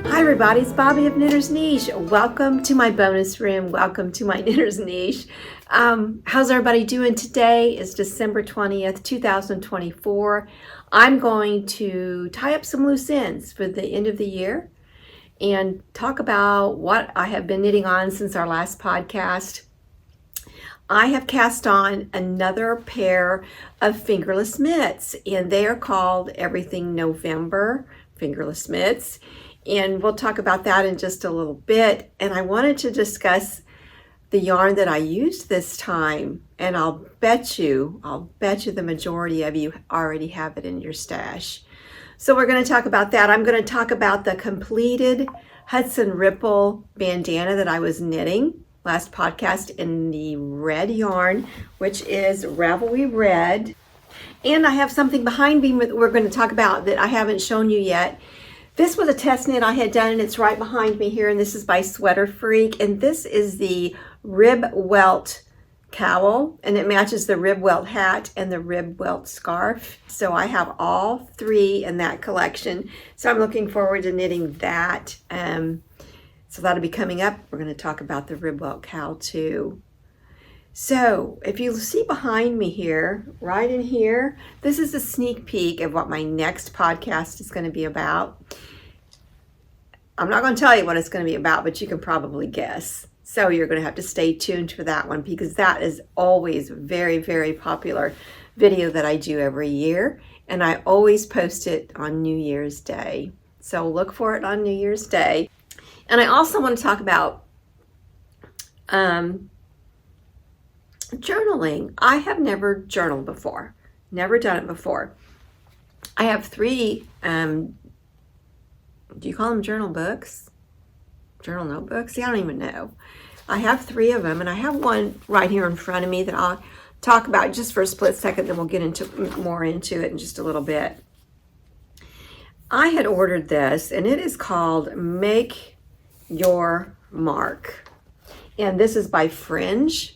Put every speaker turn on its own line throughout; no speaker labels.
Hi everybody, it's Bobby of Knitter's Niche. Welcome to my bonus room. Welcome to my Knitter's Niche. How's everybody doing today? It's December 20th, 2024. I'm going to tie up some loose ends for the end of the year and talk about what I have been knitting on since our last podcast. I have cast on another pair of fingerless mitts, and they are called Everything November fingerless mitts. And we'll talk about that in just a little bit. And I wanted to discuss the yarn that I used this time. And I'll bet you the majority of you already have it in your stash. So we're going to talk about that. I'm going to talk about the completed Hudson Ripple bandana that I was knitting last podcast in the red yarn, which is Ravelry Red. And I have something behind me that we're going to talk about that I haven't shown you yet. This was a test knit I had done, and it's right behind me here, and this is by Sweater Freak, and this is the Rib Welt cowl, and it matches the Rib Welt hat and the Rib Welt scarf. So I have all three in that collection, so I'm looking forward to knitting that. So that'll be coming up. We're going to talk about the Rib Welt cowl too. So if you see behind me here, right in here, this is a sneak peek of what my next podcast is going to be about. I'm not going to tell you what it's going to be about, but you can probably guess. So you're going to have to stay tuned for that one, because that is always a very, very popular video that I do every year. And I always post it on New Year's Day. So look for it on New Year's Day. And I also want to talk about journaling. I have never journaled before, never done it before. I have three, do you call them journal books? Journal notebooks? See, I don't even know. I have three of them, and I have one right here in front of me that I'll talk about just for a split second, then we'll get more into it in just a little bit. I had ordered this, and it is called Make Your Mark. And this is by Fringe.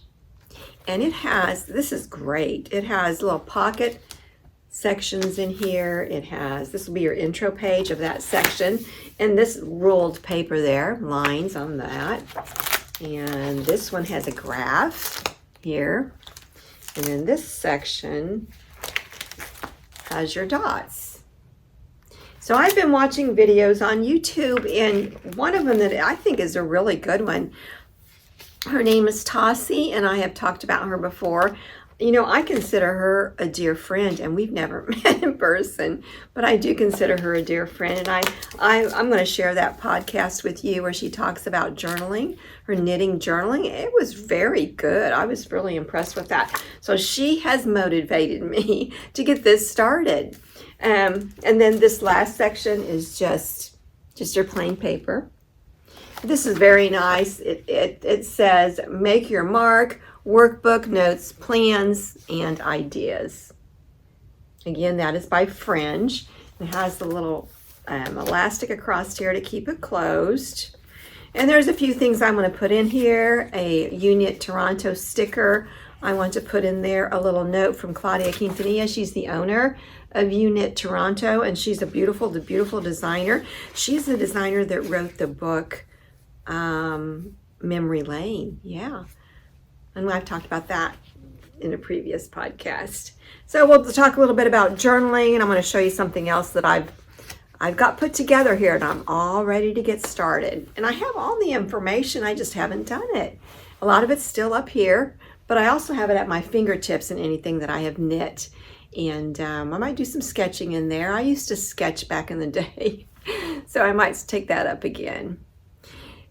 And it has, this is great. It has little pocket sections in here. It has, this will be your intro page of that section. And this ruled paper there, lines on that. And this one has a graph here. And then this section has your dots. So I've been watching videos on YouTube, and one of them that I think is a really good one, her name is Taci, and I have talked about her before. You know, I consider her a dear friend, and we've never met in person, but I do consider her a dear friend. And I'm going to share that podcast with you where she talks about journaling, her knitting journaling. It was very good. I was really impressed with that. So she has motivated me to get this started. And then this last section is just your plain paper. This is very nice. It says, make your mark, workbook, notes, plans, and ideas. Again, that is by Fringe. It has the little elastic across here to keep it closed. And there's a few things I'm going to put in here. A Uknit Toronto sticker. I want to put in there a little note from Claudia Quintanilla. She's the owner of Uknit Toronto, and she's a beautiful designer. She's the designer that wrote the book Memory Lane. Yeah, and I've talked about that in a previous podcast. So we'll talk a little bit about journaling, and I'm going to show you something else that I've got put together here, and I'm all ready to get started. And I have all the information, I just haven't done it. A lot of it's still up here, but I also have it at my fingertips in anything that I have knit. And I might do some sketching in there. I used to sketch back in the day, so I might take that up again.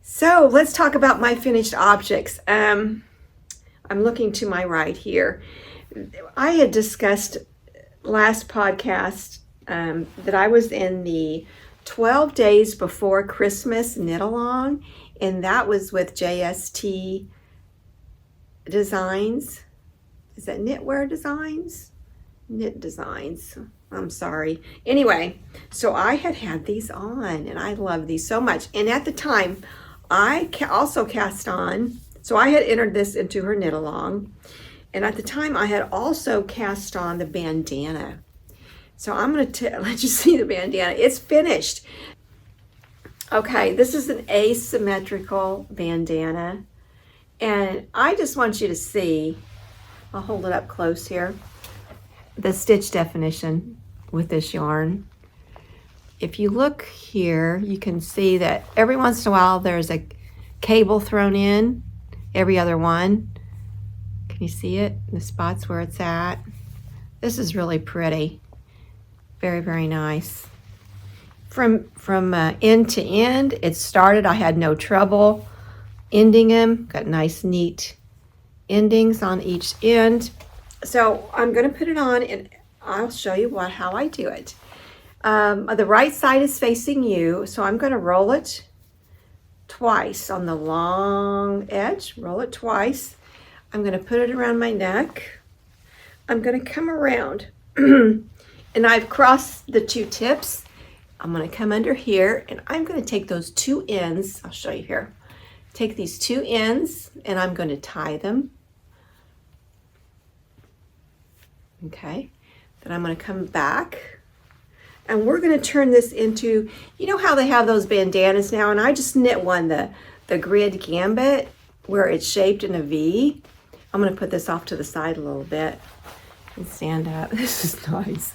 So let's talk about my finished objects. I'm looking to my right here. I had discussed last podcast that I was in the 12 days before Christmas knit along, and that was with JSTDESIGNS. Is that Knitwear Designs? Knit Designs. I'm sorry. Anyway, so I had these on, and I love these so much. And at the time, I also cast on, so I had entered this into her knit along, and at the time I had also cast on the bandana. So I'm going to let you see the bandana. It's finished. Okay, this is an asymmetrical bandana, and I just want you to see, I'll hold it up close here, the stitch definition with this yarn. If you look here, you can see that every once in a while there's a cable thrown in, every other one. Can you see it? The spots where it's at. This is really pretty. Very, very nice. From end to end, it started, I had no trouble ending them. Got nice, neat endings on each end. So I'm gonna put it on and I'll show you how I do it. The right side is facing you, so I'm gonna roll it twice on the long edge, roll it twice. I'm gonna put it around my neck. I'm gonna come around and I've crossed the two tips. I'm gonna come under here and I'm gonna take those two ends, I'll show you here. Take these two ends and I'm gonna tie them. Okay, then I'm gonna come back and we're gonna turn this into, you know how they have those bandanas now, and I just knit one, the grid gambit, where it's shaped in a V. I'm gonna put this off to the side a little bit and stand up. This is nice.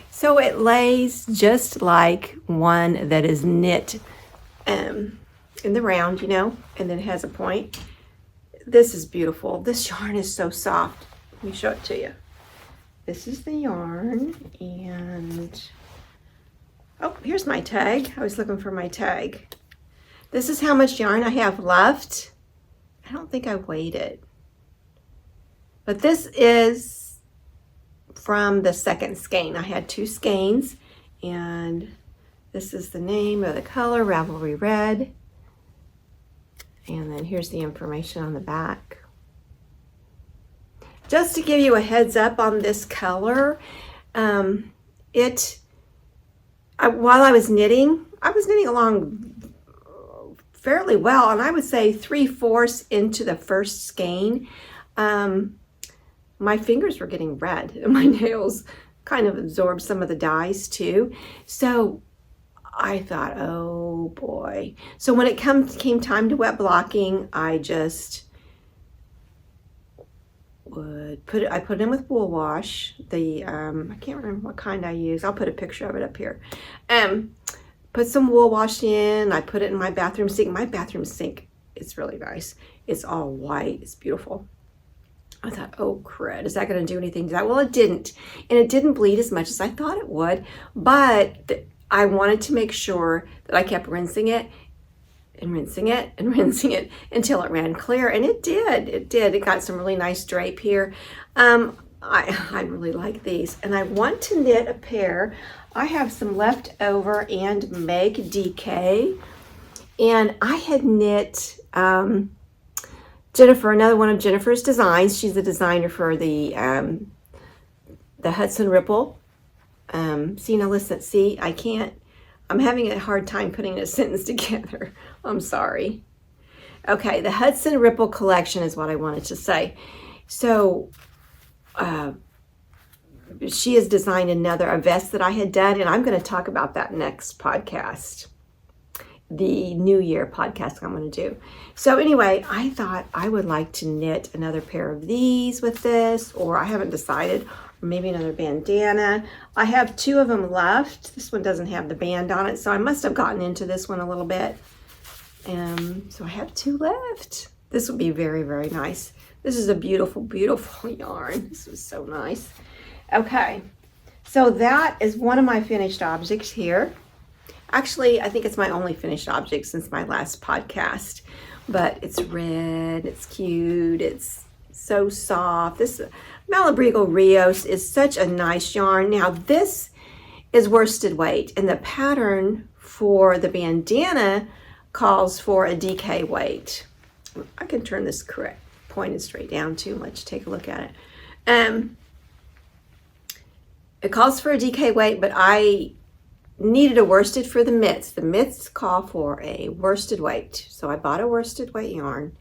So it lays just like one that is knit in the round, you know, and then it has a point. This is beautiful. This yarn is so soft. Let me show it to you. This is the yarn, and oh, here's my tag. I was looking for my tag. This is how much yarn I have left. I don't think I weighed it, but this is from the second skein. I had two skeins, and this is the name of the color, Ravelry Red. And then here's the information on the back. Just to give you a heads up on this color, while I was knitting along fairly well, and I would say 3/4 into the first skein, my fingers were getting red and my nails kind of absorbed some of the dyes too. So I thought, oh boy. So when it came time to wet blocking, I just would put it in with wool wash. I can't remember what kind I use. I'll put a picture of it up here. Put some wool wash in. I put it in my bathroom sink. My bathroom sink is really nice. It's all white. It's beautiful. I thought, oh crud, is that going to do anything to that? Well, it didn't. And it didn't bleed as much as I thought it would. But I wanted to make sure that I kept rinsing it and rinsing it and rinsing it until it ran clear, and it did. It got some really nice drape here. I really like these, and I want to knit a pair. I have some leftover and Meg DK, and I had knit Jennifer, another one of Jennifer's designs. She's the designer for the Hudson Ripple. See, now listen, see, I'm having a hard time putting a sentence together. I'm sorry. Okay, the Hudson Ripple collection is what I wanted to say. So she has designed a vest that I had done, and I'm going to talk about that next podcast, the New Year podcast I'm going to do. So anyway, I thought I would like to knit another pair of these with this, or I haven't decided, or maybe another bandana. I have two of them left. This one doesn't have the band on it, so I must have gotten into this one a little bit. So I have two left. This would be very, very nice. This is a beautiful, beautiful yarn. This was so nice. Okay, so that is one of my finished objects here. Actually, I think it's my only finished object since my last podcast, but it's red, it's cute, it's so soft. This Malabrigo Rios is such a nice yarn. Now this is worsted weight, and the pattern for the bandana calls for a DK weight. I can turn this correct, pointed straight down too. Let's take a look at it. It calls for a DK weight, but I needed a worsted for the mitts. The mitts call for a worsted weight. So I bought a worsted weight yarn.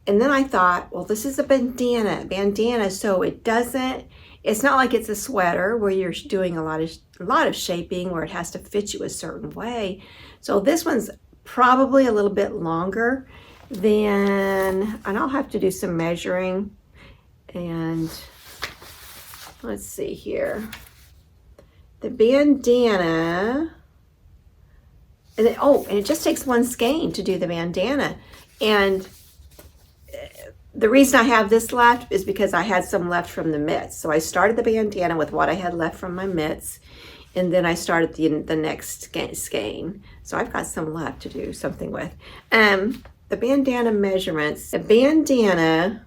And then I thought, well, this is a bandana, so it's not like it's a sweater where you're doing a lot of shaping where it has to fit you a certain way. So this one's probably a little bit longer than, and I'll have to do some measuring. And let's see here. The bandana, and it just takes one skein to do the bandana. And the reason I have this left is because I had some left from the mitts. So I started the bandana with what I had left from my mitts, and then I started the next skein. So I've got some left to do something with. The bandana measurements, the bandana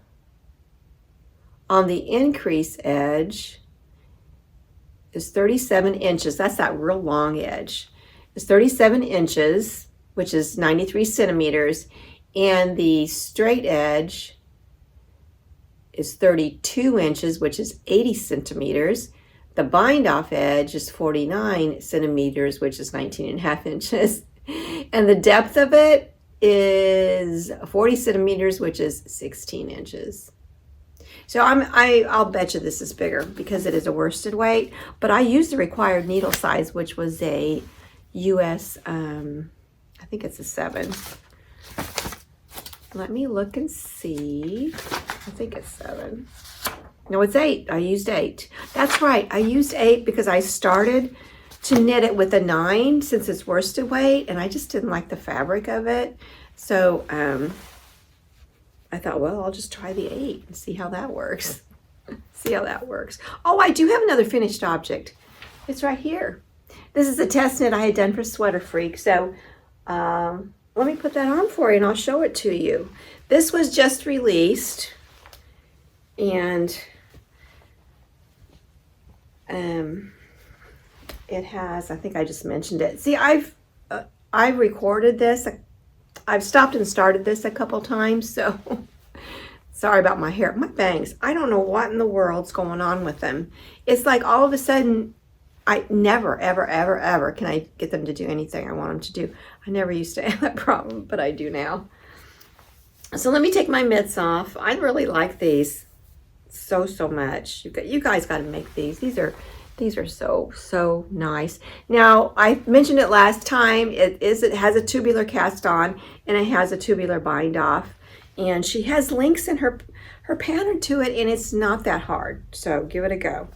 on the increase edge is 37 inches. That's that real long edge. It's 37 inches, which is 93 centimeters. And the straight edge is 32 inches, which is 80 centimeters. The bind off edge is 49 centimeters, which is 19 and a half inches. And the depth of it is 40 centimeters, which is 16 inches. So I'll bet you this is bigger because it is a worsted weight, but I used the required needle size, which was a US, I think it's a 7. Let me look and see. I think it's 7. No, it's 8. I used 8. That's right. I used 8 because I started to knit it with a 9 since it's worsted weight, and I just didn't like the fabric of it. So I thought, well, I'll just try the 8 and see how that works. See how that works. Oh, I do have another finished object. It's right here. This is a test knit I had done for Sweater Freak. So let me put that on for you and I'll show it to you. This was just released, and it has, I think I just mentioned it. See, I've recorded this. I've stopped and started this a couple times, so sorry about my hair. My bangs, I don't know what in the world's going on with them. It's like all of a sudden, I never, ever, ever, ever can I get them to do anything I want them to do. I never used to have that problem, but I do now. So let me take my mitts off. I really like these so much. You guys got to make these. These are so nice. Now, I mentioned it last time. It has a tubular cast on, and it has a tubular bind off. And she has links in her pattern to it, and it's not that hard. So give it a go.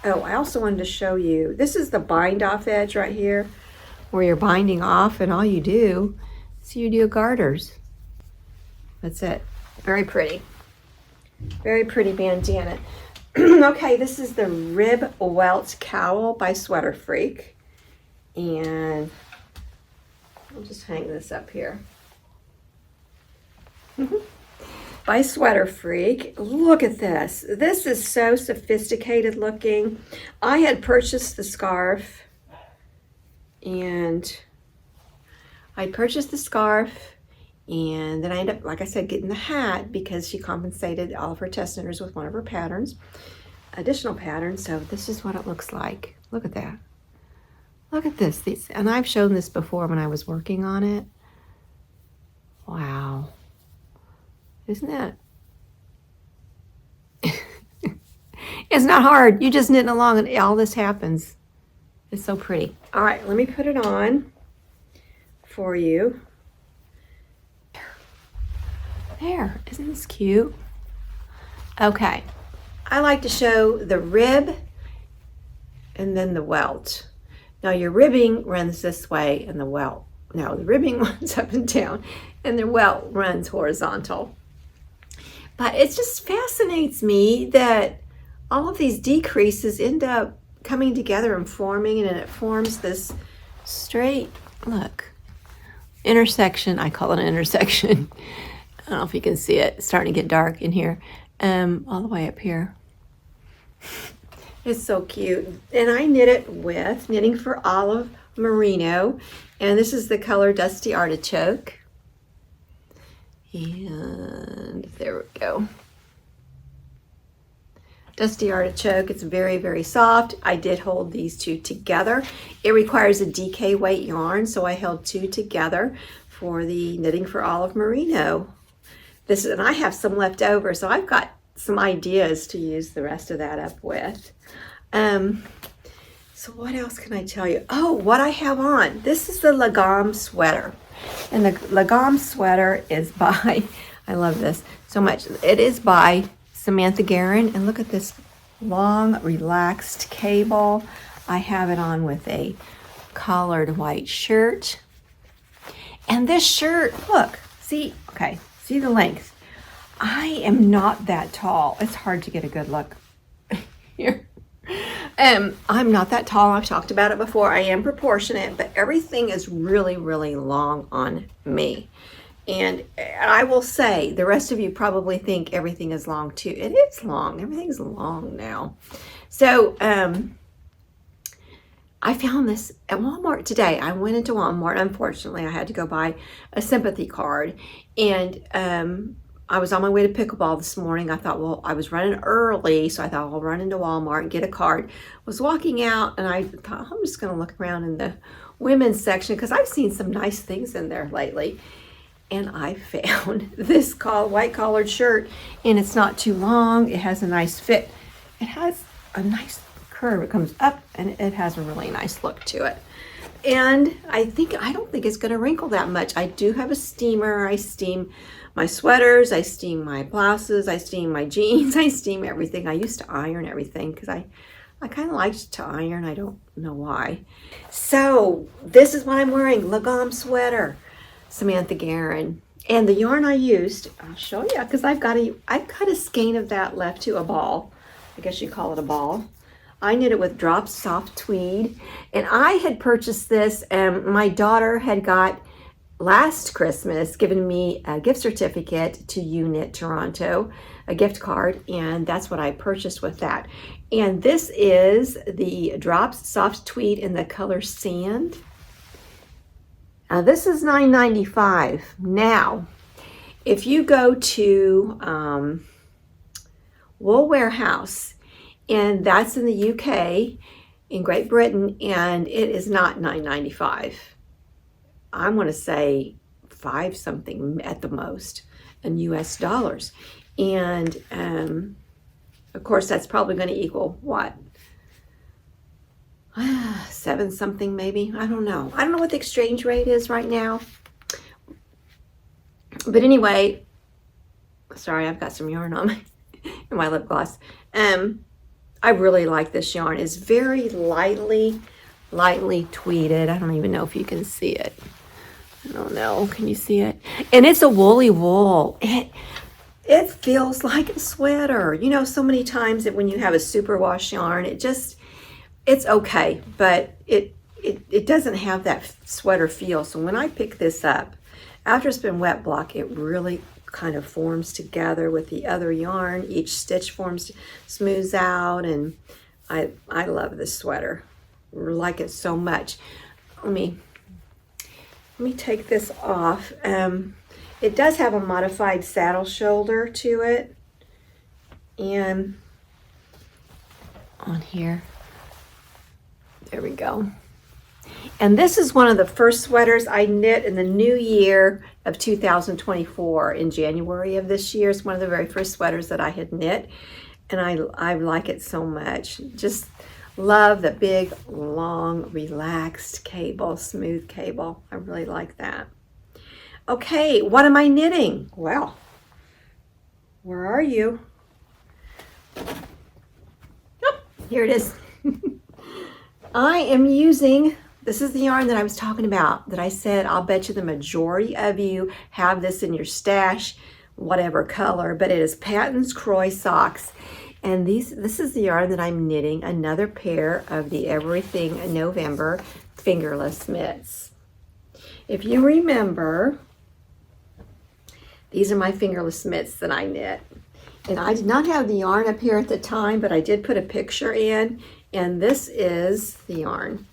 Oh, I also wanted to show you. This is the bind off edge right here, where you're binding off, and all you do is you do garters. That's it. Very pretty. Very pretty bandana. Okay, this is the Rib Welt Cowl by Sweater Freak. And I'll just hang this up here. By Sweater Freak. Look at this. This is so sophisticated looking. I had purchased the scarf, and and then I ended up, like I said, getting the hat because she compensated all of her test knitters with one of her patterns, additional patterns. So this is what it looks like. Look at that. Look at this. And I've shown this before when I was working on it. Wow. Isn't that? It's not hard. You just knitting along and all this happens. It's so pretty. All right, let me put it on for you. There, isn't this cute? Okay, I like to show the rib and then the welt. Now your ribbing runs this way and the welt. No, the ribbing runs up and down and the welt runs horizontal. But it just fascinates me that all of these decreases end up coming together and forming, and it forms this straight, look, intersection. I call it an intersection. I don't know if you can see it. It's starting to get dark in here. All the way up here. It's so cute. And I knit it with Knitting for Olive Merino. And this is the color Dusty Artichoke. And there we go. Dusty Artichoke. It's very, very soft. I did hold these two together. It requires a DK weight yarn, so I held two together for the Knitting for Olive Merino. And I have some left over, so I've got some ideas to use the rest of that up with. So what else can I tell you? Oh, what I have on. This is the Lagom sweater. And the Lagom sweater is by, I love this so much. It is by Samantha Guerin. And look at this long, relaxed cable. I have it on with a collared white shirt. And this shirt, look, see, okay, see the length. I am not that tall. It's hard to get a good look here. I'm not that tall. I've talked about it before. I am proportionate, but everything is really, really long on me. And I will say, the rest of you probably think everything is long too. It is long. Everything's long now. So, I found this at Walmart today. I went into Walmart. Unfortunately, I had to go buy a sympathy card. And I was on my way to pickleball this morning. I thought, well, I was running early, so I thought I'll run into Walmart and get a card. Was walking out, and I thought, I'm just going to look around in the women's section because I've seen some nice things in there lately. And I found this white collared shirt, and it's not too long. It has a nice fit. It has a nice curve. It comes up, and it has a really nice look to it. And I don't think it's going to wrinkle that much. I do have a steamer. I steam my sweaters, I steam my blouses, I steam my jeans, I steam everything. I used to iron everything because I kind of liked to iron. I don't know why. So this is what I'm wearing, Lagom sweater, Samantha Guerin. And the yarn I used, I'll show you, because I've got a skein of that left to a ball. I guess you call it a ball. I knit it with drop soft tweed. And I had purchased this, and my daughter had got last Christmas given me a gift certificate to Knit Toronto, a gift card, and that's what I purchased with that. And this is the Drops Soft Tweed in the color Sand. This is $9.95. Now, if you go to Wool Warehouse, and that's in the UK, in Great Britain, and it is not $9.95. I'm going to say 5 something at the most in US dollars. And of course, that's probably going to equal what? 7 something maybe. I don't know. I don't know what the exchange rate is right now. But anyway, sorry, I've got some yarn on my lip gloss. I really like this yarn. It's very lightly tweeded. I don't even know if you can see it. I don't know. Can you see it? And it's a woolly wool. It feels like a sweater. You know, so many times that when you have a superwash yarn, it's okay, but it doesn't have that sweater feel. So when I pick this up, after it's been wet block, it really kind of forms together with the other yarn. Each stitch smooths out, and I love this sweater. I like it so much. Let me take this off. It does have a modified saddle shoulder to it. And on here, there we go. And this is one of the first sweaters I knit in the new year of 2024 in January of this year. It's one of the very first sweaters that I had knit. And I like it so much. Just love the big, long, relaxed cable, smooth cable. I really like that. Okay, what am I knitting? Well, where are you? Oh, here it is. I am using, this is the yarn that I was talking about, that I said I'll bet you the majority of you have this in your stash, whatever color, but it is Patton's Croy Socks. And this is the yarn that I'm knitting, another pair of the Everything November fingerless mitts. If you remember, these are my fingerless mitts that I knit. And I did not have the yarn up here at the time, but I did put a picture in, and this is the yarn.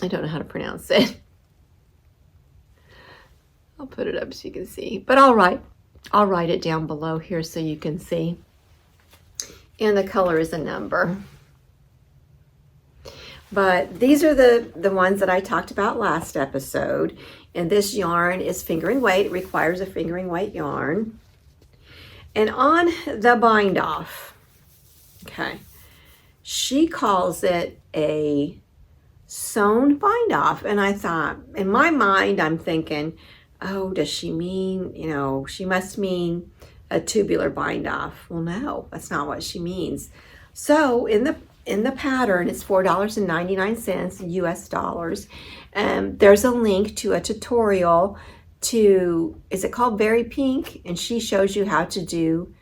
I don't know how to pronounce it. I'll put it up so you can see, but I'll write it down below here so you can see. And the color is a number. But these are the ones that I talked about last episode. And this yarn is fingering weight. It requires a fingering weight yarn. And on the bind off, okay, she calls it a sewn bind off. And I thought, in my mind, I'm thinking, oh, does she mean, you know, she must mean a tubular bind off. Well, no, that's not what she means. So in the pattern, it's $4.99 US dollars. There's a link to a tutorial to, is it called Very Pink? And she shows you how to do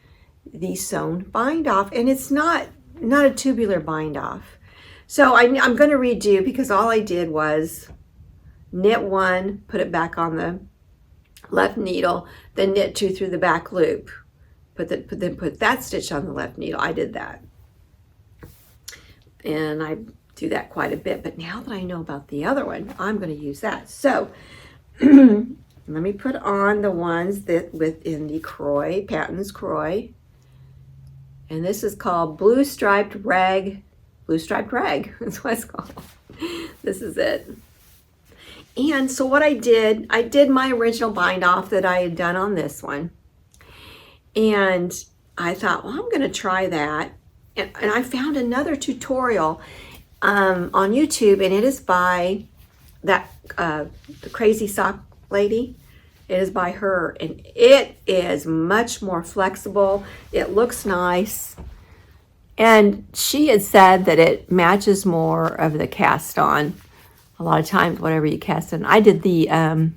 the sewn bind off, and it's not a tubular bind off. So I'm going to redo, because all I did was knit one, put it back on the left needle, then knit two through the back loop, then put that stitch on the left needle. I did that, and I do that quite a bit. But now that I know about the other one, I'm going to use that. So let me put on the ones that within the Croy, Patton's Croy. And this is called Blue Striped Rag. That's what it's called. This is it. And so what I did my original bind off that I had done on this one. And I thought, well, I'm going to try that. And I found another tutorial on YouTube, and it is by that the Crazy Sock lady. It is by her, and it is much more flexible. It looks nice. And she had said that it matches more of the cast on. A lot of times, whatever you cast on. I did the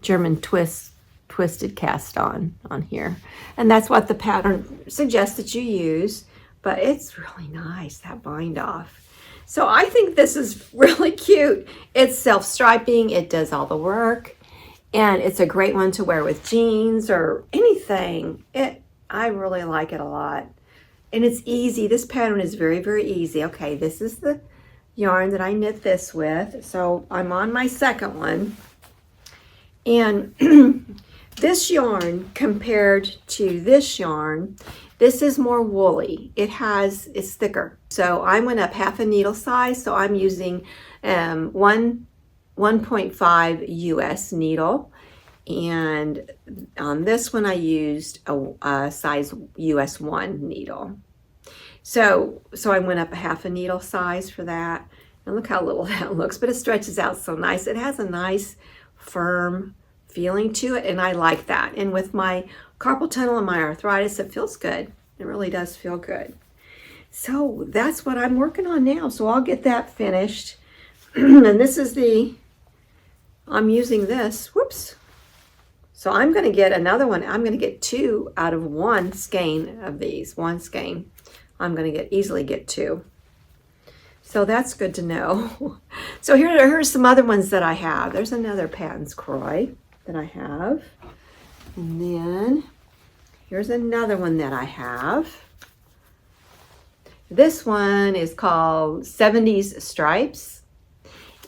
German twisted cast on here. And that's what the pattern suggests that you use. But it's really nice, that bind off. So I think this is really cute. It's self-striping, it does all the work, and it's a great one to wear with jeans or anything. I really like it a lot. And it's easy. This pattern is very, very easy. Okay, this is the yarn that I knit this with. So I'm on my second one. And this yarn compared to this yarn, this is more woolly. It's thicker. So I went up half a needle size. So I'm using 1.5 US needle. And on this one, I used a size US 1 needle. So I went up a half a needle size for that. And look how little that looks, but it stretches out so nice. It has a nice, firm feeling to it, and I like that. And with my carpal tunnel and my arthritis, it feels good. It really does feel good. So that's what I'm working on now. So I'll get that finished. And this is I'm using this, whoops. So I'm going to get another one. I'm going to get 2 out of 1 skein of these, 1 skein. I'm going to easily get 2. So that's good to know. So here's some other ones that I have. There's another Patton's Croy that I have. And then here's another one that I have. This one is called 70s Stripes.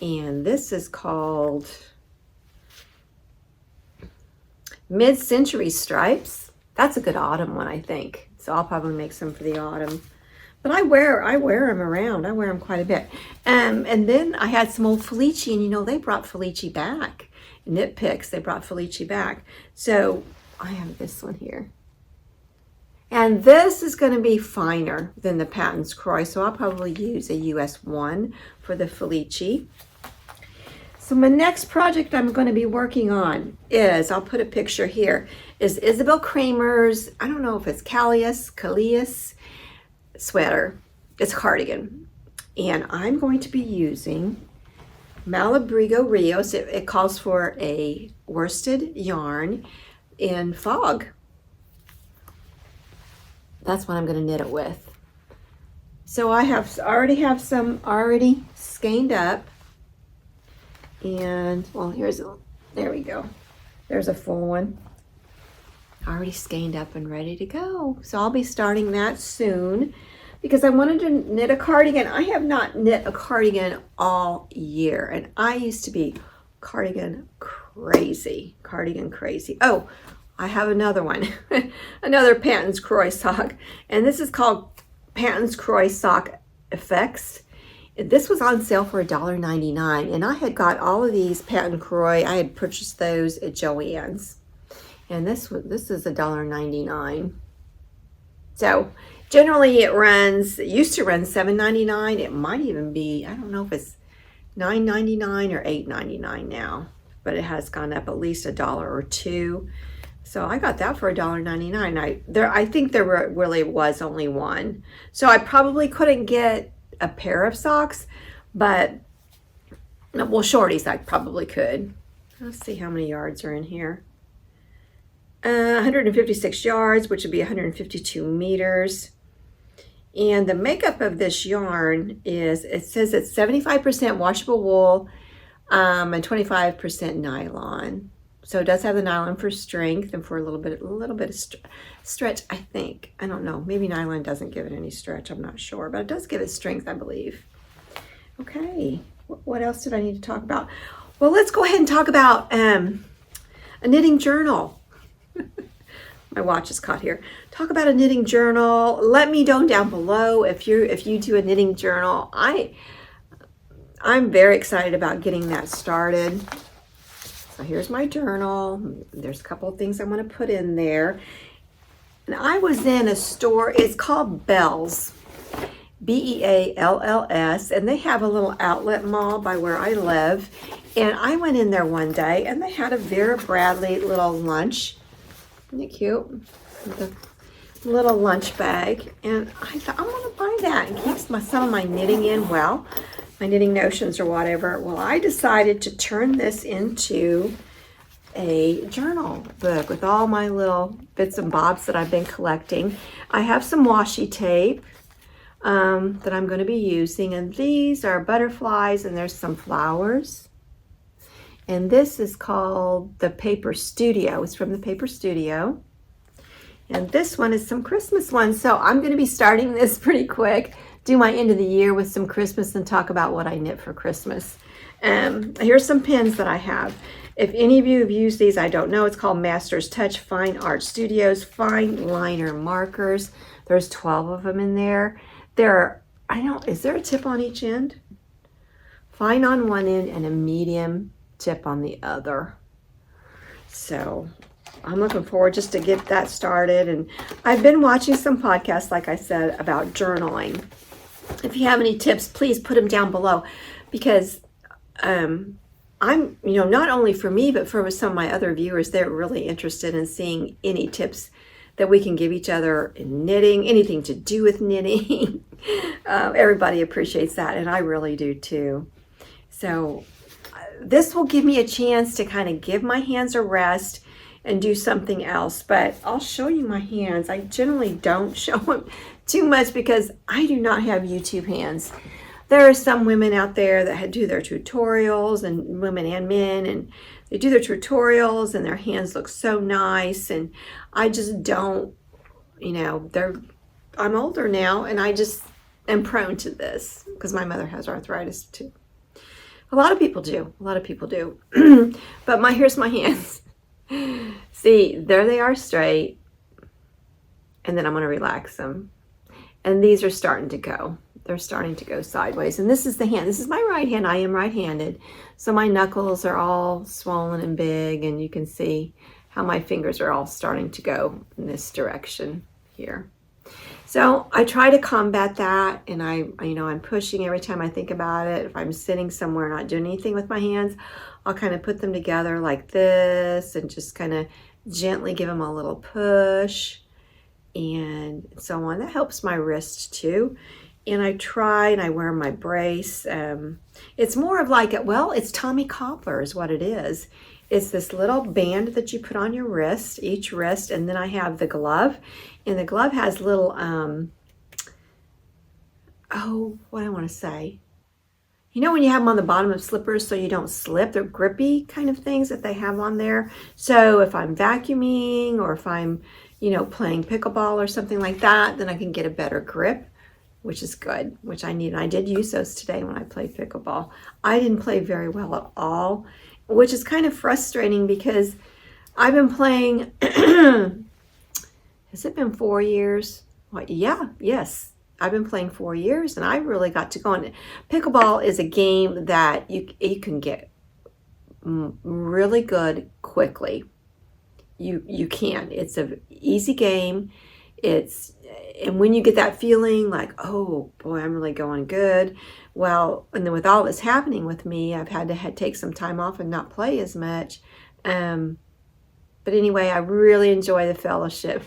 And this is called Mid-Century Stripes. That's a good autumn one, I think. So I'll probably make some for the autumn. But I wear them around. I wear them quite a bit. And then I had some old Felici, and you know, they brought Felici back. Knit Picks, they brought Felici back. So I have this one here. And this is going to be finer than the Patton's Croy, so I'll probably use a US 1 for the Felici. So my next project I'm going to be working on is, I'll put a picture here, is Isabell Kraemer's, I don't know if it's Kallias sweater. It's a cardigan. And I'm going to be using Malabrigo Rios. It calls for a worsted yarn in fog. That's what I'm going to knit it with. So I already have some already skeined up. And, well, there we go. There's a full one. Already skeined up and ready to go. So I'll be starting that soon because I wanted to knit a cardigan. I have not knit a cardigan all year. And I used to be cardigan crazy. Oh, I have another one. Another Patton's Croy sock. And this is called Patton's Croy Sock Effects. This was on sale for $1.99, and I had got all of these Patton Croy. I had purchased those at Joann's, and this is $1.99. So Generally it used to run $7.99. It might even be, I don't know if it's $9.99 or $8.99 now, but it has gone up at least $1 or $2. So I got that for $1.99. I think there really was only one. So I probably couldn't get a pair of socks, but, well, shorties I probably could. Let's see how many yards are in here. 156 yards, which would be 152 meters. And the makeup of this yarn is, it says it's 75% washable wool and 25% nylon. So it does have the nylon for strength and for a little bit of stretch, I think. I don't know. Maybe nylon doesn't give it any stretch. I'm not sure, but it does give it strength, I believe. Okay. What else did I need to talk about? Well, let's go ahead and talk about a knitting journal. My watch is caught here. Talk about a knitting journal. Let me know down below if you do a knitting journal. I'm very excited about getting that started. So here's my journal. There's a couple of things I want to put in there. And I was in a store, it's called Bell's, Bealls, and they have a little outlet mall by where I live. And I went in there one day and they had a Vera Bradley little lunch. Isn't it cute? The little lunch bag. And I thought, I'm going to buy that and keep some of my knitting in. Well, my knitting notions or whatever. Well, I decided to turn this into a journal book with all my little bits and bobs that I've been collecting. I have some washi tape that I'm going to be using, and these are butterflies, and there's some flowers. And this is called the Paper Studio. It's from the Paper Studio. And this one is some Christmas ones. So I'm going to be starting this pretty quick. Do my end of the year with some Christmas and talk about what I knit for Christmas. Here's some pins that I have. If any of you have used these, I don't know. It's called Master's Touch Fine Art Studios Fine Liner Markers. There's 12 of them in there. Is there a tip on each end? Fine on one end and a medium tip on the other. So I'm looking forward just to get that started. And I've been watching some podcasts, like I said, about journaling. If you have any tips, please put them down below, because I'm, not only for me, but for some of my other viewers, they're really interested in seeing any tips that we can give each other in knitting, anything to do with knitting. Everybody appreciates that, and I really do too. So this will give me a chance to kind of give my hands a rest and do something else, but I'll show you my hands. I generally don't show them too much because I do not have YouTube hands. There are some women out there that do their tutorials, and women and men, and they do their tutorials and their hands look so nice, and I just don't, I'm older now, and I just am prone to this because my mother has arthritis too. A lot of people do. But here's my hands. See, there they are straight, and then I'm going to relax them. And these are starting to go. They're starting to go sideways. And this is the hand. This is my right hand. I am right-handed. So my knuckles are all swollen and big, and you can see how my fingers are all starting to go in this direction here. So I try to combat that, and I'm pushing every time I think about it. If I'm sitting somewhere not doing anything with my hands, I'll kind of put them together like this and just kind of gently give them a little push and so on. That helps my wrist too. And I try, and I wear my brace. It's more of like, it's Tommy Cobbler is what it is. It's this little band that you put on your wrist, each wrist, and then I have the glove. And the glove has little, what I want to say. When you have them on the bottom of slippers so you don't slip, they're grippy kind of things that they have on there. So if I'm vacuuming or if I'm, playing pickleball or something like that, then I can get a better grip, which is good, which I need. And I did use those today when I played pickleball. I didn't play very well at all, which is kind of frustrating because I've been playing, has it been 4 years? Yes. I've been playing 4 years, and I really got to go on. Pickleball is a game that you can get really good quickly. You can. It's an easy game. And when you get that feeling like, oh boy, I'm really going good. Well, and then with all that's happening with me, I've had to take some time off and not play as much. But anyway, I really enjoy the fellowship.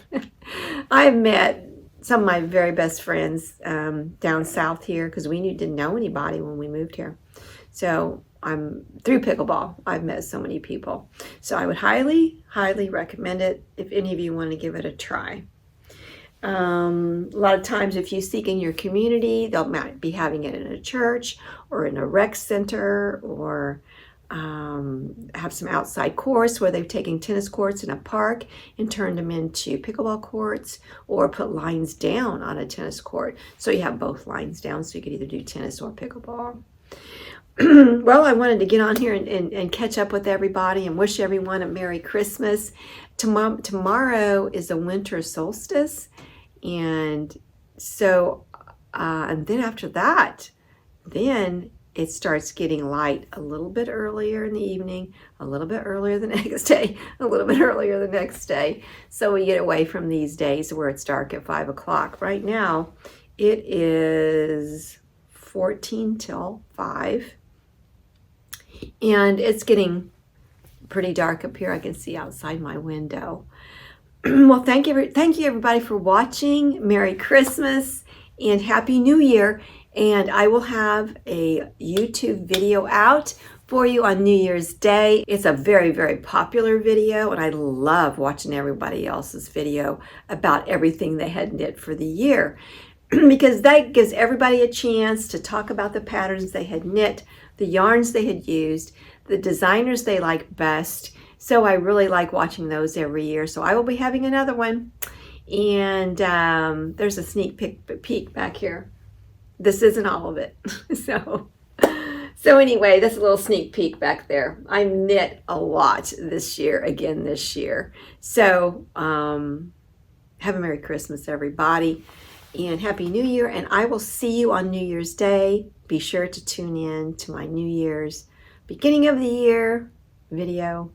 I've met some of my very best friends down south here because we didn't know anybody when we moved here. So through pickleball, I've met so many people. So I would highly, highly recommend it if any of you want to give it a try. A lot of times if you seek in your community, they'll might be having it in a church or in a rec center, or have some outside courts where they've taken tennis courts in a park and turned them into pickleball courts, or put lines down on a tennis court. So you have both lines down, so you could either do tennis or pickleball. Well, I wanted to get on here and catch up with everybody and wish everyone a Merry Christmas. Tomorrow is the winter solstice, and so and then after that, then it starts getting light a little bit earlier in the evening, a little bit earlier the next day, a little bit earlier the next day. So we get away from these days where it's dark at 5 o'clock. Right now, it is 14 till 5. And it's getting pretty dark up here. I can see outside my window. Well, thank you everybody for watching. Merry Christmas and Happy New Year. And I will have a YouTube video out for you on New Year's Day. It's a very, very popular video, and I love watching everybody else's video about everything they had knit for the year, because that gives everybody a chance to talk about the patterns they had knit, the yarns they had used, the designers they like best. So I really like watching those every year. So I will be having another one. And there's a sneak peek back here. This isn't all of it. So anyway, that's a little sneak peek back there. I knit a lot this year, again this year. So have a Merry Christmas, everybody, and Happy New Year. And I will see you on New Year's Day. Be sure to tune in to my New Year's beginning of the year video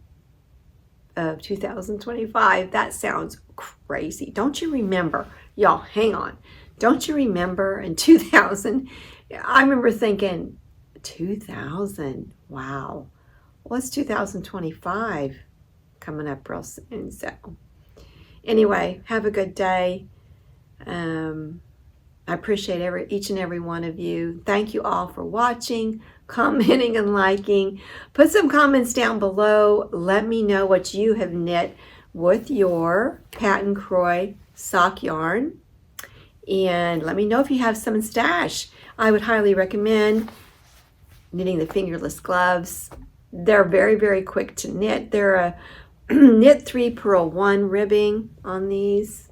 of 2025. That sounds crazy. Don't you remember? Y'all, hang on. Don't you remember in 2000? I remember thinking, 2000, wow. Well, it's 2025 coming up real soon. So anyway, have a good day. I appreciate each and every one of you. Thank you all for watching, commenting, and liking. Put some comments down below. Let me know what you have knit with your patent Croy sock yarn. And let me know if you have some in stash. I would highly recommend knitting the fingerless gloves. They're very, very quick to knit. They're a knit 3 purl 1 ribbing on these.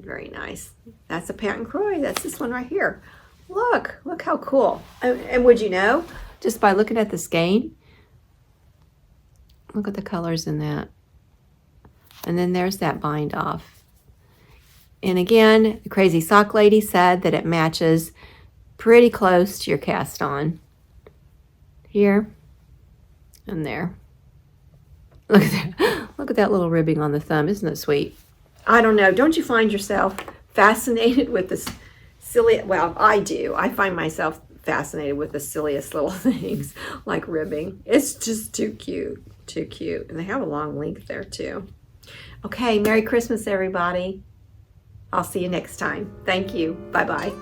Very nice. That's a patent Croy. That's this one right here. Look how cool. And would you know, just by looking at the skein, look at the colors in that. And then there's that bind off. And again, the Crazy Sock Lady said that it matches pretty close to your cast on. Here and there. Look at that. Look at that little ribbing on the thumb. Isn't it sweet? I don't know. Don't you find yourself fascinated with this silly? Well, I do. I find myself fascinated with the silliest little things like ribbing. It's just too cute. Too cute. And they have a long length there too. Okay. Merry Christmas, everybody. I'll see you next time. Thank you. Bye-bye.